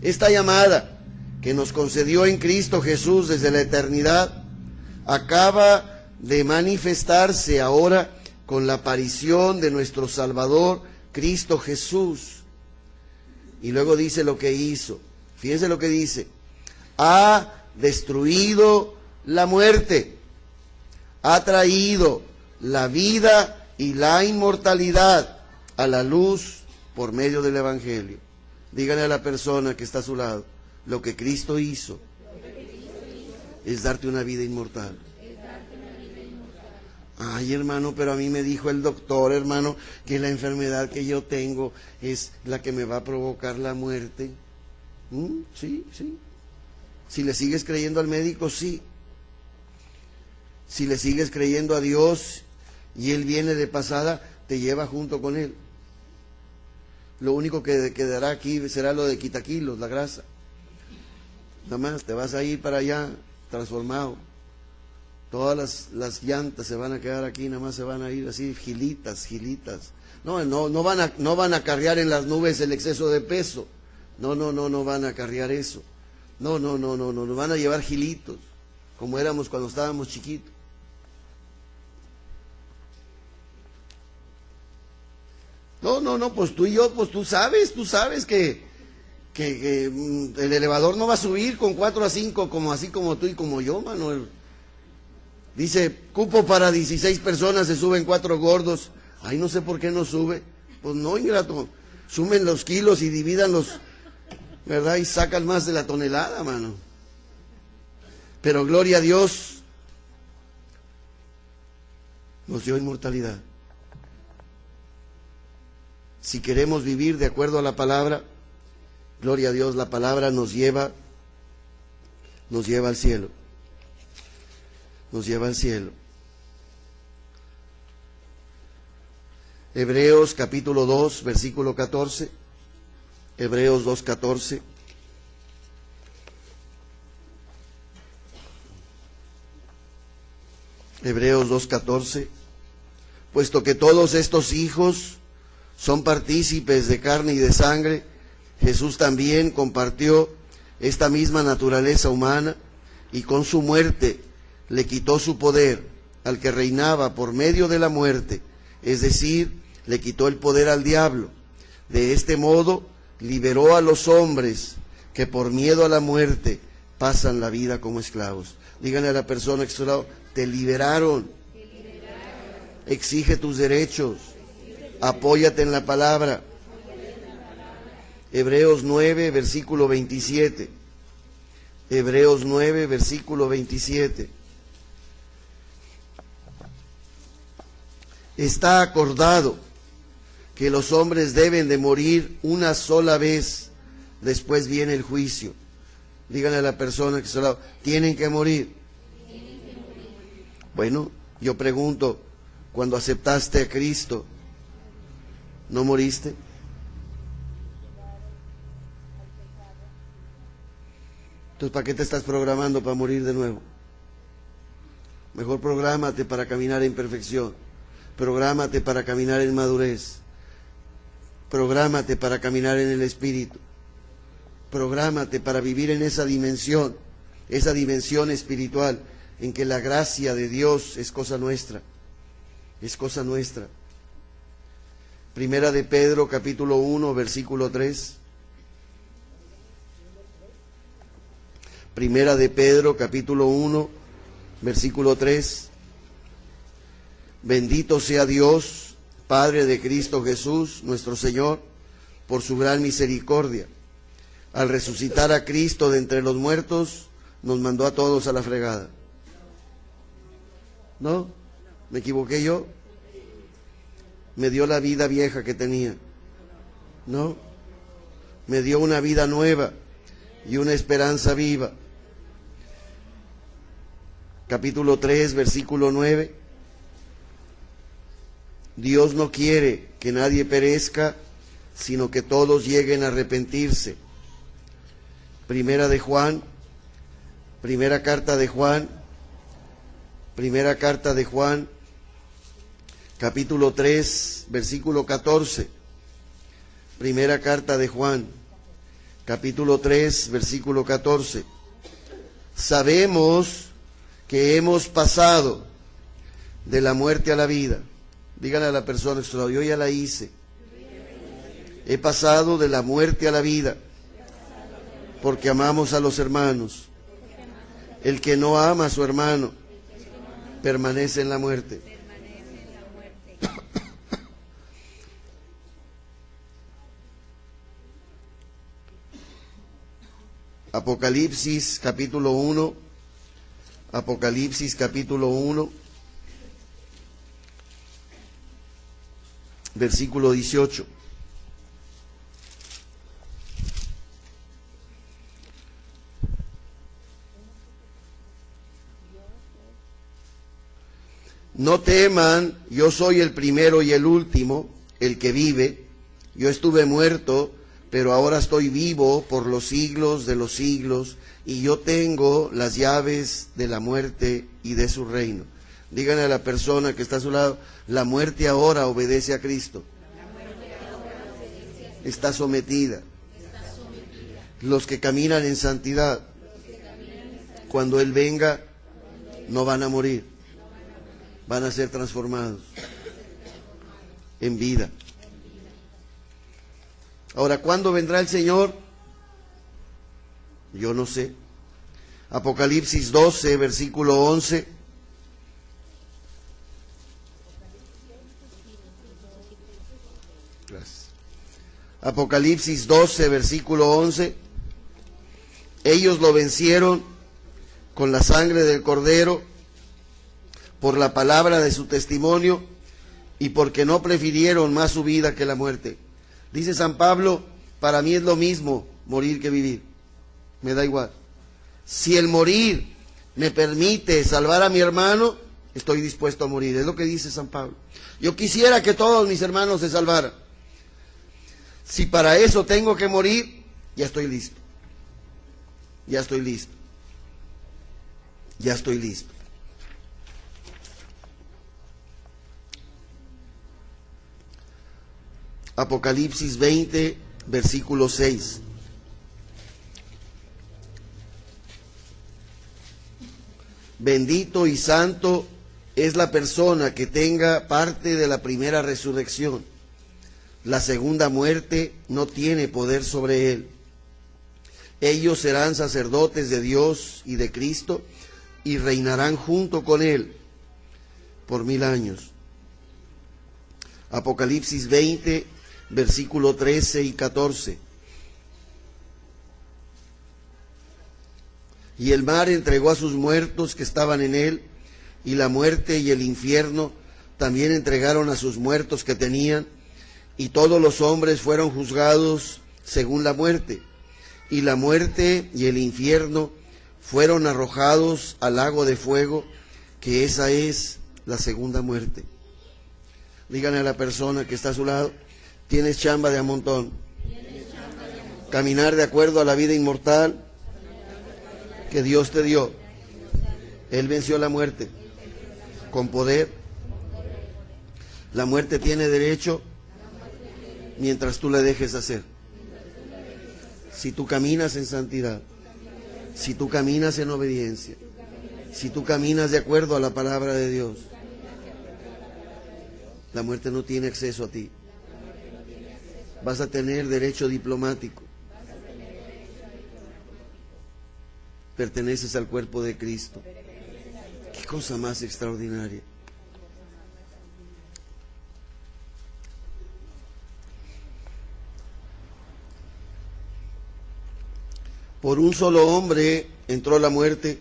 Speaker 1: Esta llamada que nos concedió en Cristo Jesús desde la eternidad acaba de manifestarse ahora con la aparición de nuestro Salvador, Cristo Jesús. Y luego dice lo que hizo. Fíjense lo que dice. Ha destruido la muerte, ha traído la vida y la inmortalidad a la luz por medio del Evangelio. Díganle a la persona que está a su lado, lo que Cristo hizo es darte una vida inmortal. Ay, hermano, pero a mí me dijo el doctor, hermano, que la enfermedad que yo tengo es la que me va a provocar la muerte. Sí, sí. Si le sigues creyendo al médico, sí. Si le sigues creyendo a Dios y Él viene de pasada, te lleva junto con Él. Lo único que quedará aquí será lo de quitaquilos, la grasa. Nada más, te vas a ir para allá transformado. Todas las llantas se van a quedar aquí, nada más se van a ir así, gilitas. No van a acarrear en las nubes el exceso de peso. No van a acarrear eso. No, nos van a llevar gilitos, como éramos cuando estábamos chiquitos. No, pues tú y yo, pues tú sabes que el elevador no va a subir con 4 a 5, como así como tú y como yo, Manuel. Dice, cupo para 16 personas, se suben 4 gordos. Ay, no sé por qué no sube. Pues no, ingrato, sumen los kilos y divídanlos, ¿verdad? Y sacan más de la tonelada, mano. Pero gloria a Dios, nos dio inmortalidad. Si queremos vivir de acuerdo a la palabra, gloria a Dios, la palabra nos lleva al cielo. Nos lleva al cielo. Hebreos capítulo 2, versículo 14. Hebreos 2, 14. Hebreos 2, 14. Puesto que todos estos hijos son partícipes de carne y de sangre, Jesús también compartió esta misma naturaleza humana y con su muerte le quitó su poder al que reinaba por medio de la muerte, es decir, le quitó el poder al diablo. De este modo liberó a los hombres que por miedo a la muerte pasan la vida como esclavos. Díganle a la persona que está a su lado, te liberaron. Exige tus derechos. Apóyate en la palabra. Hebreos 9, versículo 27. Hebreos 9, versículo 27. Está acordado que los hombres deben de morir una sola vez, después viene el juicio. Díganle a la persona que está al lado, tienen que morir. Bueno, yo pregunto, cuando aceptaste a Cristo, ¿no moriste? Entonces, ¿para qué te estás programando para morir de nuevo? Mejor prográmate para caminar en perfección. Prográmate para caminar en madurez. Prográmate para caminar en el Espíritu. Prográmate para vivir en esa dimensión espiritual en que la gracia de Dios es cosa nuestra. Es cosa nuestra. Primera de Pedro, capítulo 1, versículo 3. Primera de Pedro, capítulo 1, versículo 3. Bendito sea Dios, Padre de Cristo Jesús, nuestro Señor, por su gran misericordia. Al resucitar a Cristo de entre los muertos, nos mandó a todos a la fregada. ¿No? ¿Me equivoqué yo? Me dio la vida vieja que tenía. ¿No? Me dio una vida nueva y una esperanza viva. Capítulo 3, versículo 9. Dios no quiere que nadie perezca, sino que todos lleguen a arrepentirse. Primera carta de Juan, capítulo 3, versículo 14. Primera carta de Juan, capítulo 3, versículo 14. Sabemos que hemos pasado de la muerte a la vida. Díganle a la persona, yo ya la hice. He pasado de la muerte a la vida, porque amamos a los hermanos. El que no ama a su hermano permanece en la muerte. Apocalipsis capítulo 1, versículo 18. No teman, yo soy el primero y el último, el que vive. Yo estuve muerto, pero ahora estoy vivo por los siglos de los siglos, y yo tengo las llaves de la muerte y de su reino. Díganle a la persona que está a su lado, la muerte ahora obedece a Cristo. Está sometida. Los que caminan en santidad, cuando Él venga, no van a morir. Van a ser transformados en vida. Ahora, ¿cuándo vendrá el Señor? Yo no sé. Apocalipsis 12, versículo 11. Gracias. Apocalipsis 12, versículo 11. Ellos lo vencieron con la sangre del Cordero, por la palabra de su testimonio, y porque no prefirieron más su vida que la muerte. Dice San Pablo, para mí es lo mismo morir que vivir. Me da igual. Si el morir me permite salvar a mi hermano, estoy dispuesto a morir. Es lo que dice San Pablo. Yo quisiera que todos mis hermanos se salvaran. Si para eso tengo que morir, ya estoy listo. Ya estoy listo. Ya estoy listo. Apocalipsis 20, versículo 6. Bendito y santo es la persona que tenga parte de la primera resurrección. La segunda muerte no tiene poder sobre él. Ellos serán sacerdotes de Dios y de Cristo y reinarán junto con él por 1000 años. Apocalipsis 20, versículo 13 y 14. Y el mar entregó a sus muertos que estaban en él, y la muerte y el infierno también entregaron a sus muertos que tenían, y todos los hombres fueron juzgados según la muerte, y la muerte y el infierno fueron arrojados al lago de fuego, que esa es la segunda muerte. Díganle a la persona que está a su lado, tienes chamba de a montón. Caminar de acuerdo a la vida inmortal que Dios te dio. Él venció la muerte con poder. La muerte tiene derecho mientras tú le dejes hacer. Si tú caminas en santidad, si tú caminas en obediencia, si tú caminas de acuerdo a la palabra de Dios, la muerte no tiene acceso a ti. Vas a tener derecho diplomático, perteneces al cuerpo de Cristo. Qué cosa más extraordinaria. Por un solo hombre entró la muerte,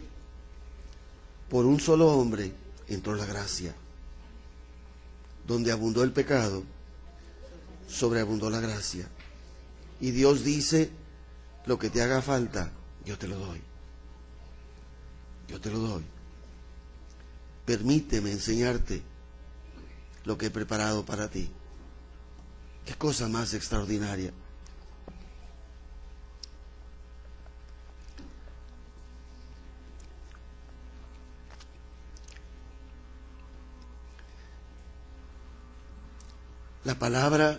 Speaker 1: por un solo hombre entró la gracia. Donde abundó el pecado, sobreabundó la gracia. Y Dios dice, lo que te haga falta, yo te lo doy. Yo te lo doy. Permíteme enseñarte lo que he preparado para ti. Qué cosa más extraordinaria. La palabra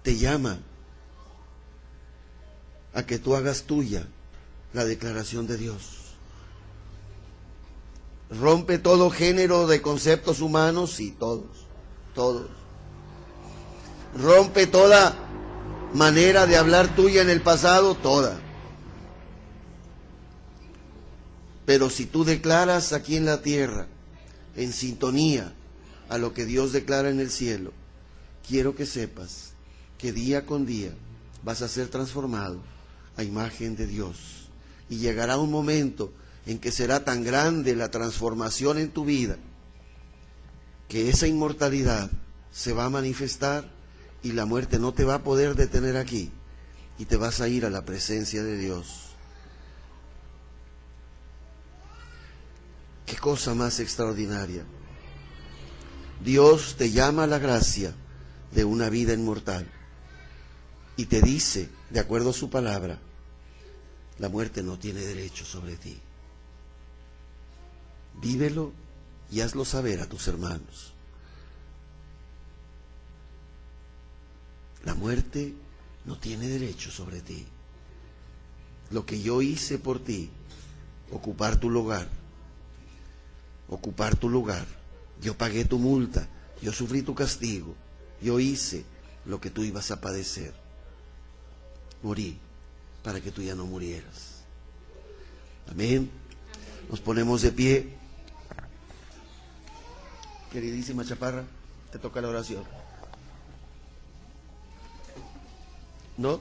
Speaker 1: te llama a que tú hagas tuya la declaración de Dios. Rompe todo género de conceptos humanos, y todos. Rompe toda manera de hablar tuya en el pasado, toda. Pero si tú declaras aquí en la tierra, en sintonía a lo que Dios declara en el cielo, quiero que sepas que día con día vas a ser transformado a imagen de Dios. Y llegará un momento en que será tan grande la transformación en tu vida que esa inmortalidad se va a manifestar y la muerte no te va a poder detener aquí y te vas a ir a la presencia de Dios. Qué cosa más extraordinaria. Dios te llama a la gracia de una vida inmortal y te dice, de acuerdo a su palabra, la muerte no tiene derecho sobre ti. Vívelo y hazlo saber a tus hermanos. La muerte no tiene derecho sobre ti. Lo que yo hice por ti, ocupar tu lugar. Yo pagué tu multa, yo sufrí tu castigo, yo hice lo que tú ibas a padecer. Morí para que tú ya no murieras. Amén. Nos ponemos de pie. Queridísima Chaparra, te toca la oración. ¿No?